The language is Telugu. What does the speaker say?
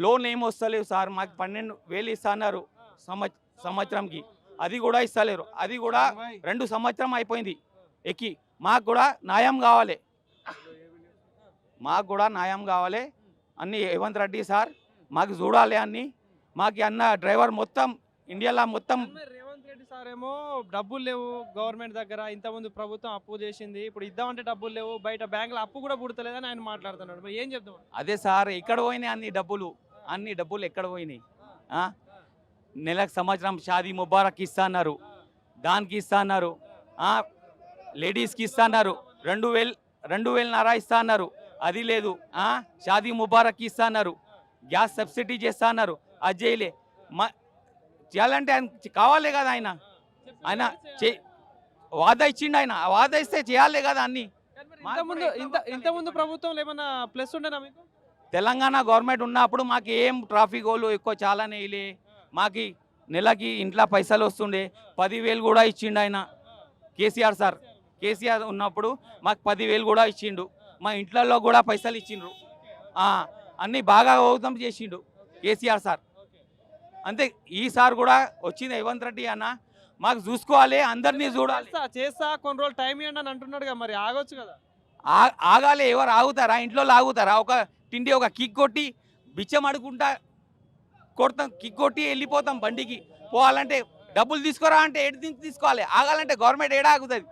లోన్ ఏం వస్తలేవు సార్. మాకు 12,000 ఇస్తున్నారు సంవత్సరంకి, అది కూడా ఇస్తలేరు. అది కూడా 2 సంవత్సరం అయిపోయింది ఎక్కి. మాకు కూడా న్యాయం కావాలి, మాకు కూడా న్యాయం కావాలి. అన్ని రేవంత్ రెడ్డి సార్ మాకు చూడాలి అన్ని. మాకు అన్న డ్రైవర్ మొత్తం ఇండియాలో మొత్తం రేవంత్ రెడ్డి సార్ ఏమో డబ్బులు లేవు గవర్నమెంట్ దగ్గర, ఇంతకుముందు ప్రభుత్వం అప్పు చేసింది, ఇప్పుడు ఇద్దామంటే డబ్బులు లేవు, బయట బ్యాంకులో అప్పు కూడా పుడతలేదని ఆయన మాట్లాడుతున్నాడు. మరి ఏం చెప్తాం? అదే సార్, ఎక్కడ పోయినాయి అన్ని డబ్బులు ఎక్కడ పోయినాయి? నెలకు సంవత్సరం షాదీ ముబారక్ ఇస్తా అన్నారు, దానికి ఇస్తా అన్నారు, లేడీస్కి ఇస్తా అన్నారు, 2,000 ఇస్తా అన్నారు, అది లేదు. షాదీ ముబారక్ ఇస్తా అన్నారు, గ్యాస్ సబ్సిడీ చేస్తా అన్నారు, అది చేయలే. చేయాలంటే ఆయన కావాలే కదా, ఆయన వాదా ఇచ్చిండు. ఆయన వాదా ఇస్తే చేయాలి కదా అన్ని. ఇంతకుముందు ప్రభుత్వంలో ఏమన్నా ప్లస్ ఉండేనా మీకు? తెలంగాణ గవర్నమెంట్ ఉన్నప్పుడు మాకు ఏం ట్రాఫిక్ వాళ్ళు ఎక్కువ చాలానే వేయలే. మాకు నెలకి ఇంట్లో పైసలు వస్తుండే, 10,000 కూడా ఇచ్చిండు ఆయన. కేసీఆర్ సార్, కేసీఆర్ ఉన్నప్పుడు మాకు 10,000 కూడా ఇచ్చిండు. మా ఇంట్లలో కూడా పైసలు ఇచ్చిండ్రు. అన్నీ బాగా అవుతాం చేసిండు కేసీఆర్ సార్. అంతే ఈసారి కూడా వచ్చింది రేవంత్ రెడ్డి అన్న, మాకు చూసుకోవాలి, అందరినీ చూడాలి. చేస్తా కొన్ని రోజులు టైం ఇవ్వండి అని అంటున్నాడు, మరి ఆగొచ్చు కదా. ఆగాలి. ఎవరు ఆగుతారా? ఇంట్లో ఆగుతారా? ఒక తిండి ఒక కిక్ కొట్టి బిచ్చం అడుకుంటా కొడతాం, కిక్ కొట్టి వెళ్ళిపోతాం. బండికి పోవాలంటే డబ్బులు తీసుకోరా అంటే ఏడు తీసుకోవాలి. ఆగాలంటే గవర్నమెంట్ ఏడా ఆగుతుంది?